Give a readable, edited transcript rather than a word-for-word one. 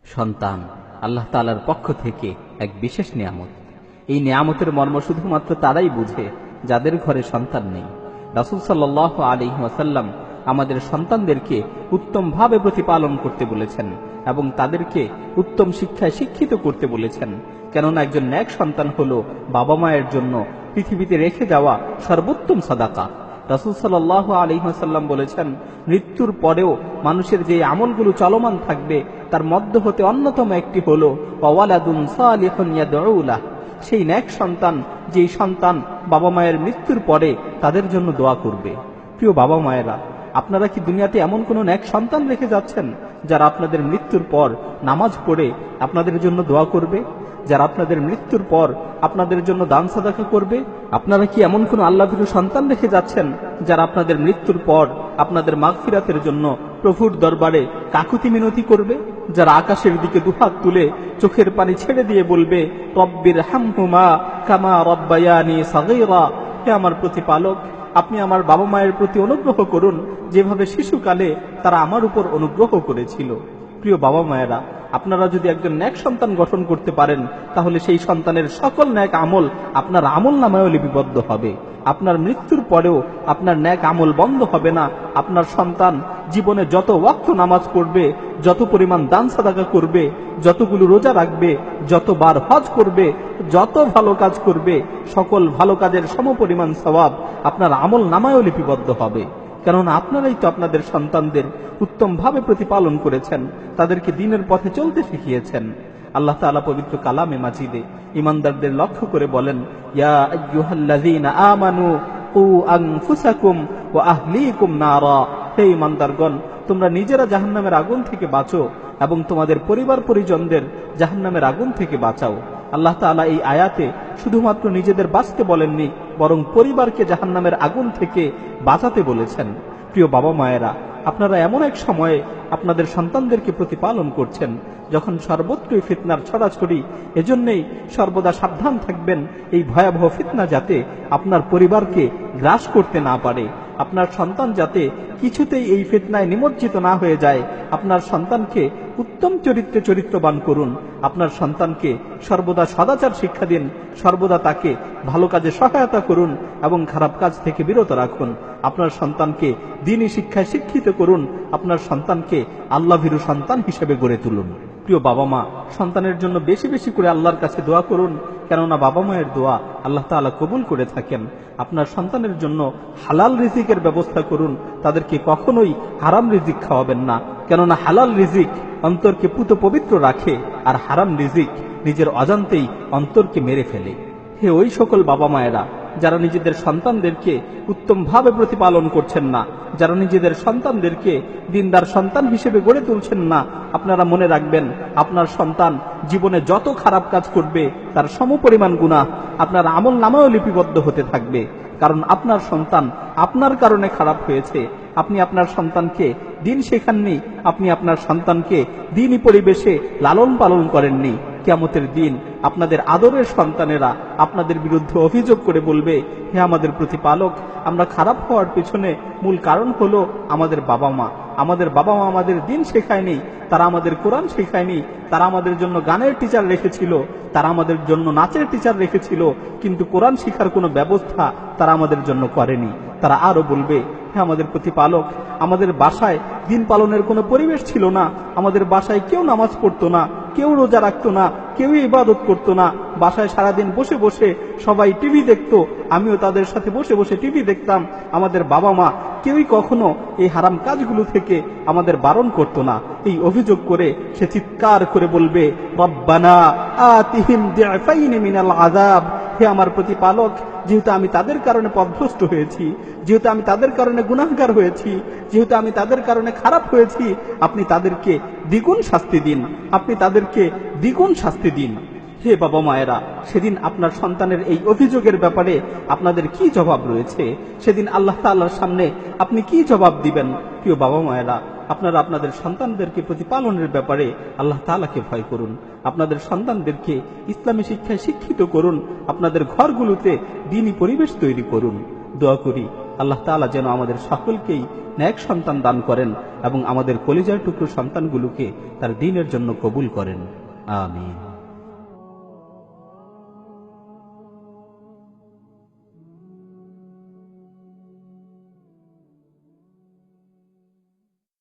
সন্তান আল্লাহ তাআলার পক্ষ থেকে এক বিশেষ নিয়ামত। এই নিয়ামতের মর্ম শুধুমাত্র তারাই বুঝে যাদের ঘরে সন্তান নেই। রাসূল সাল্লাল্লাহু আলাইহি ওয়াসাল্লাম আমাদের সন্তানদেরকে উত্তমভাবে প্রতিপালন করতে বলেছেন এবং তাদেরকে উত্তম শিক্ষায় শিক্ষিত করতে বলেছেন, কেননা একজন নেক সন্তান হলো বাবা মায়ের জন্য পৃথিবীতে রেখে যাওয়া সর্বোত্তম সাদাকা। রাসূল সাল্লাল্লাহু আলাইহি ওয়াসাল্লাম বলেছেন, মৃত্যুর পরেও মানুষের যে আমলগুলো চলমান থাকবে তার মধ্যে হতে অন্যতম একটি হলো ওয়ালাদুন সালিহুন ইয়াদউ লাহ, সেই নেক সন্তান, যেই সন্তান বাবা মায়ের মৃত্যুর পরে তাদের জন্য দোয়া করবে। প্রিয় বাবা মায়েরা, আপনারা কি দুনিয়াতে এমন কোন নেক সন্তান রেখে যাচ্ছেন যারা আপনাদের মৃত্যুর পর নামাজ পড়ে আপনাদের জন্য দোয়া করবে, যারা আপনাদের মৃত্যুর পর আপনাদের জন্য দান সাদাকা করবে? আপনারা কি এমন কোন আল্লাহভীরু সন্তান রেখে যাচ্ছেন যারা আপনাদের মৃত্যুর পর আপনাদের মাগফিরাতের জন্য প্রভুর দরবারে কাকুতি মিনতি করবে, যারা আকাশের দিকে দুহাত তুলে চোখের পানি ছেড়ে দিয়ে বলবে, রব্বির হামহুমা কামা রব্বায়ানি সাগীরা, হে আমার প্রতিপালক, আপনি আমার বাবা মায়ের প্রতি অনুগ্রহ করুন যেভাবে শিশুকালে তারা আমার উপর অনুগ্রহ করেছিল। প্রিয় বাবা মায়েরা, আপনারা যদি একজন নেক সন্তান গঠন করতে পারেন তাহলে সেই সন্তানের সকল নেক আমল আপনার আমল নামায়ও লিপিবদ্ধ হবে। আপনার মৃত্যুর পরেও আপনার নেক আমল বন্ধ হবে না। আপনার সন্তান জীবনে যত ওয়াক্ত নামাজ পড়বে, যত পরিমাণ দান সাদাকা করবে, যতগুলো রোজা রাখবে, যতবার হজ করবে, যত ভালো কাজ করবে, সকল ভালো কাজের সমপরিমাণ সওয়াব আপনার আমল নামায়ও লিপিবদ্ধ হবে। কেননা আপনারাই তো আপনাদের সন্তানদের উত্তমভাবে প্রতিপালন করেছেন, তাদেরকে দ্বীনের পথে চলতে শিখিয়েছেন। আল্লাহ তাআলা পবিত্র কালামে মাজিদে ঈমানদারদের লক্ষ্য করে বলেন, ইয়া আইয়ুহাল্লাযীনা আমানু কু আনফুসাকুম ওয়া আহলিকুম নারা, হে ঈমানদারগণ, তোমরা নিজেরা জাহান্নামের আগুন থেকে বাঁচো এবং তোমাদের পরিবার পরিজনদের জাহান্নামের আগুন থেকে বাঁচাও। আল্লাহ তাআলা এই আয়াতে শুধুমাত্র নিজেদের বাঁচতে বলেননি, বরং পরিবারকে জাহান্নামের আগুন থেকে বাঁচাতে বলেছেন। প্রিয় বাবা মায়েরা, আপনারা এমন এক সময়ে আপনাদের সন্তানদেরকে প্রতিপালন করছেন যখন সর্বত্রই ফিতনার ছড়াছড়ি। এজন্যই সর্বদা সাবধান থাকবেন এই ভয়াবহ ফিতনা যাতে আপনার পরিবারকে গ্রাস করতে না পারে। আপনার সন্তান যাতে কিছুতেই এই ফিতনায় নিমজ্জিত না হয়ে যায়। আপনার সন্তানকে উত্তম চরিত্রে চরিত্রবান করুন। আপনার সন্তানকে সর্বদা সদাচার শিক্ষা দিন, সর্বদা তাকে ভালো কাজে সহায়তা করুন এবং খারাপ কাজ থেকে বিরত রাখুন। আপনার সন্তানকে দ্বীনি শিক্ষায় শিক্ষিত করুন। আপনার সন্তানকে আল্লাহভীরু সন্তান হিসেবে গড়ে তুলুন। প্রিয় বাবা মা, সন্তানের জন্য বেশি বেশি করে আল্লাহর কাছে দোয়া করুন, কেননা বাবা মায়ের দোয়া আল্লাহ তাআলা কবুল করে থাকেন। আপনার সন্তানের জন্য হালাল রিজিকের ব্যবস্থা করুন, তাদেরকে কখনোই হারাম রিজিক খাওয়াবেন না, কেননা হালাল রিজিক অন্তরকে পুত পবিত্র রাখে আর হারাম রিজিক নিজের অজান্তেই অন্তরকে মেরে ফেলে। হে ওই সকল বাবা মায়েরা যারা নিজেদের সন্তানদেরকে উত্তমভাবে প্রতিপালন করছেন না, যারা নিজেদের সন্তানদেরকে দিনদার সন্তান হিসেবে গড়ে তুলছেন না, আপনারা মনে রাখবেন আপনার সন্তান জীবনে যত খারাপ কাজ করবে তার সমপরিমাণ গুনাহ আপনার আমল নামায়ও লিপিবদ্ধ হতে থাকবে। কারণ আপনার সন্তান আপনার কারণে খারাপ হয়েছে। আপনি আপনার সন্তানকে দিন শেখাননি, আপনি আপনার সন্তানকে দিনই পরিবেশে লালন পালন করেননি। কিয়ামতের দিন আপনাদের আদরের সন্তানেরা আপনাদের বিরুদ্ধে অভিযোগ করে বলবে, হে আমাদের প্রতিপালক, আমরা খারাপ হওয়ার পিছনে মূল কারণ হলো আমাদের বাবা মা। আমাদের বাবা মা আমাদের দিন শেখায়নি, তারা আমাদের কোরআন শেখায়নি, তারা আমাদের জন্য গানের টিচার রেখেছিল, তারা আমাদের জন্য নাচের টিচার রেখেছিল, কিন্তু কোরআন শিখার কোনো ব্যবস্থা তারা আমাদের জন্য করেনি। তারা আরো বলবে, হ্যাঁ আমাদের প্রতিপালক, আমাদের বাসায় দিন পালনের কোনো পরিবেশ ছিল না, আমাদের বাসায় কেউ নামাজ পড়তো না, কেউ রোজা রাখতো না, কেউ ইবাদত করতো না, বাসায় সারাদিন বসে বসে সবাই টিভি দেখতো, আমিও তাদের সাথে বসে বসে টিভি দেখতাম। আমাদের বাবা মা কেউই কখনো এই হারাম কাজগুলো থেকে আমাদের বারণ করতো না। এই অভিযোগ করে সে চিৎকার করে বলবে, রব্বানা আতিহিম দি'ফাইনি মিনাল আযাব, হে আমার প্রতিপালক, যেহেতু আমি তাদের কারণে পথভ্রষ্ট হয়েছি, যেহেতু আমি তাদের কারণে গুনাহগার হয়েছি, যেহেতু আমি তাদের কারণে খারাপ হয়েছি, আপনি তাদেরকে দ্বিগুণ শাস্তি দিন, আপনি তাদেরকে দ্বিগুণ শাস্তি দিন। হে বাবা মায়েরা, সেদিন আপনার সন্তানের এই অভিযোগের ব্যাপারে আপনাদের কি জবাব রয়েছে? সেদিন আল্লাহ তাআলার সামনে আপনি কি জবাব দিবেন? প্রিয় বাবা মায়েরা, আপনারা আপনাদের সন্তানদেরকে প্রতিপালনের ব্যাপারে আল্লাহ তাআলাকে ভয় করুন। আপনাদের সন্তানদেরকে ইসলামী শিক্ষায় শিক্ষিত করুন। আপনাদের ঘরগুলোতে দ্বীনী পরিবেশ তৈরি করুন। দোয়া করি আল্লাহ তাআলা যেন আমাদের সকলকেই নেক সন্তান দান করেন এবং আমাদের কলিজার টুকরো সন্তানগুলোকে তার দ্বীনের জন্য কবুল করেন। আমিন।